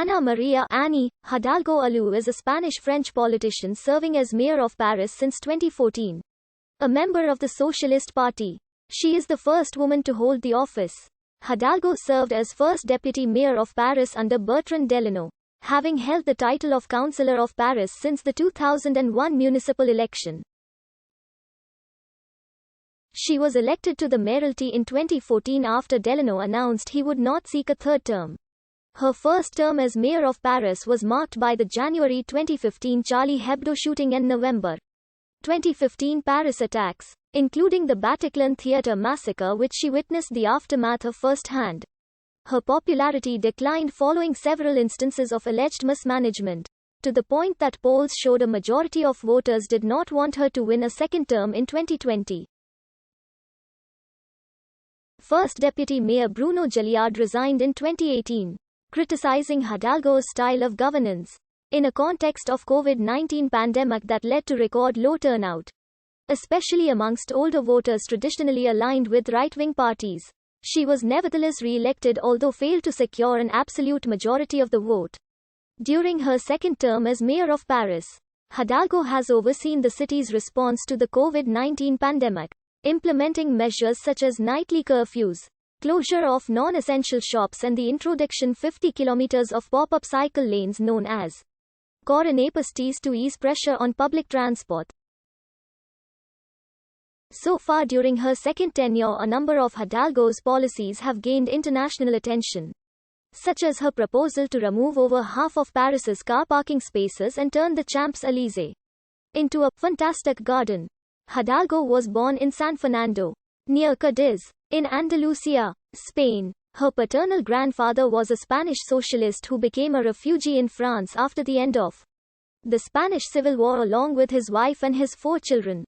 Ana Maria Annie Hidalgo Alu is a Spanish-French politician serving as mayor of Paris since 2014. A member of the Socialist Party, she is the first woman to hold the office. Hidalgo served as first deputy mayor of Paris under Bertrand Delanoë, having held the title of Councillor of Paris since the 2001 municipal election. She was elected to the mayoralty in 2014 after Delanoë announced he would not seek a third term. Her first term as mayor of Paris was marked by the January 2015 Charlie Hebdo shooting and November 2015 Paris attacks, including the Bataclan Theatre massacre, which she witnessed the aftermath of firsthand. Her popularity declined following several instances of alleged mismanagement, to the point that polls showed a majority of voters did not want her to win a second term in 2020. First Deputy Mayor Bruno Gilliard resigned in 2018, criticizing Hidalgo's style of governance, in a context of COVID-19 pandemic that led to record low turnout, especially amongst older voters traditionally aligned with right-wing parties. She was nevertheless re-elected, although failed to secure an absolute majority of the vote. During her second term as mayor of Paris, Hidalgo has overseen the city's response to the COVID-19 pandemic, implementing measures such as nightly curfews, closure of non-essential shops and the introduction 50 kilometers of pop-up cycle lanes known as corneristes to ease pressure on public transport. So far during her second tenure, a number of Hidalgo's policies have gained international attention, such as her proposal to remove over half of Paris's car parking spaces and turn the Champs-Élysées into a fantastic garden. Hidalgo was born in San Fernando, near Cadiz, in Andalusia, Spain. Her paternal grandfather was a Spanish socialist who became a refugee in France after the end of the Spanish Civil War along with his wife and his 4 children.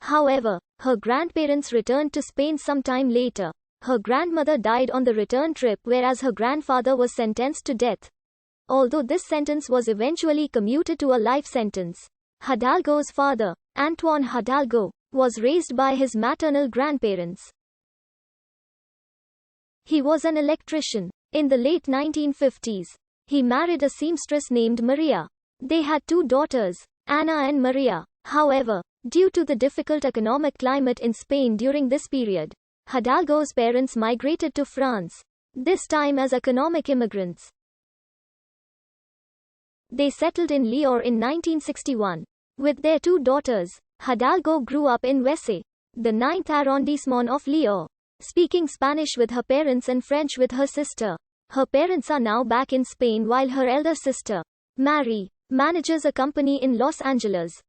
However, her grandparents returned to Spain sometime later. Her grandmother died on the return trip, whereas her grandfather was sentenced to death, although this sentence was eventually commuted to a life sentence. Hidalgo's father, Antoine Hidalgo, was raised by his maternal grandparents. He was an electrician. In the late 1950s, he married a seamstress named Maria. They had 2 daughters, Ana and Maria. However, due to the difficult economic climate in Spain during this period, Hidalgo's parents migrated to France, this time as economic immigrants. They settled in Lyon in 1961. With their 2 daughters, Hidalgo grew up in Wessé, the 9th arrondissement of Lyon, speaking Spanish with her parents and French with her sister. Her parents are now back in Spain while her elder sister, Mary, manages a company in Los Angeles.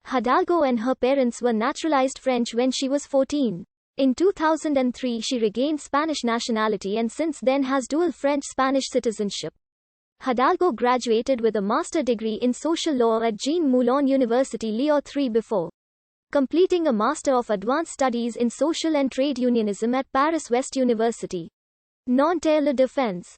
Hidalgo and her parents were naturalized French when she was 14. In 2003 she regained Spanish nationality and since then has dual French-Spanish citizenship. Hidalgo graduated with a master's degree in social law at Jean Moulin University Lyon 3 before completing a Master of Advanced Studies in Social and Trade Unionism at Paris West University, Nanterre-la-Défense.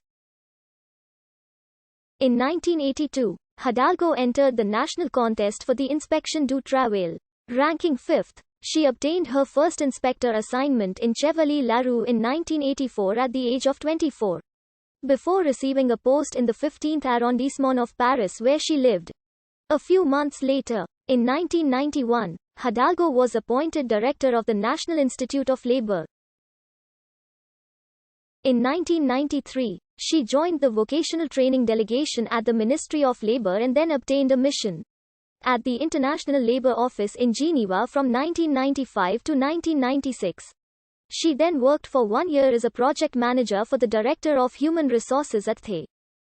In 1982, Hidalgo entered the national contest for the Inspection du Travail. Ranking 5th, she obtained her first inspector assignment in Chevalier-Larue in 1984 at the age of 24. Before receiving a post in the 15th arrondissement of Paris where she lived. A few months later, in 1991, Hidalgo was appointed director of the National Institute of Labor. In 1993, she joined the vocational training delegation at the Ministry of Labor and then obtained a mission at the International Labour Office in Geneva from 1995 to 1996. She then worked for 1 year as a project manager for the Director of Human Resources at the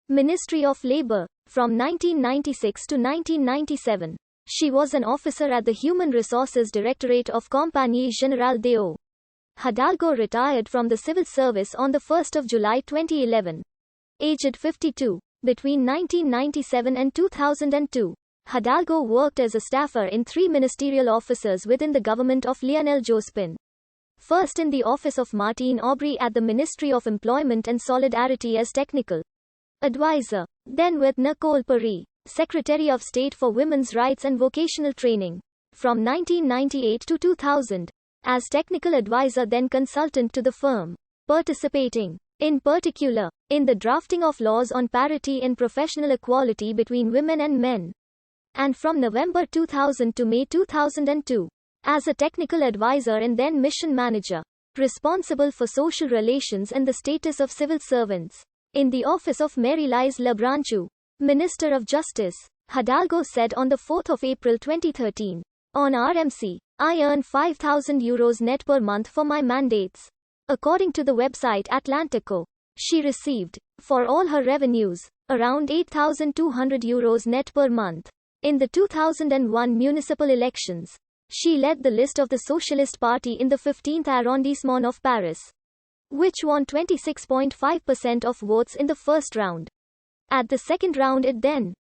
Ministry of Labor. From 1996 to 1997, she was an officer at the Human Resources Directorate of Compagnie Générale d'Eau. Hidalgo retired from the civil service on 1 July 2011. Aged 52. Between 1997 and 2002, Hidalgo worked as a staffer in 3 ministerial offices within the government of Lionel Jospin. First in the office of Martine Aubry at the Ministry of Employment and Solidarity as technical advisor, then with Nicole Paris, Secretary of State for Women's Rights and Vocational Training, from 1998 to 2000, as technical advisor then consultant to the firm. participating, in particular, in the drafting of laws on parity and professional equality between women and men. And from November 2000 to May 2002, as a technical advisor and then mission manager, responsible for social relations and the status of civil servants, in the office of Mary-Lise Lebranchu, Minister of Justice, Hidalgo said on 4 April 2013. On RMC, I earn €5,000 net per month for my mandates. According to the website Atlantico, she received, for all her revenues, around €8,200 net per month. In the 2001 municipal elections, she led the list of the Socialist Party in the 15th arrondissement of Paris, which won 26.5% of votes in the first round. At the second round it then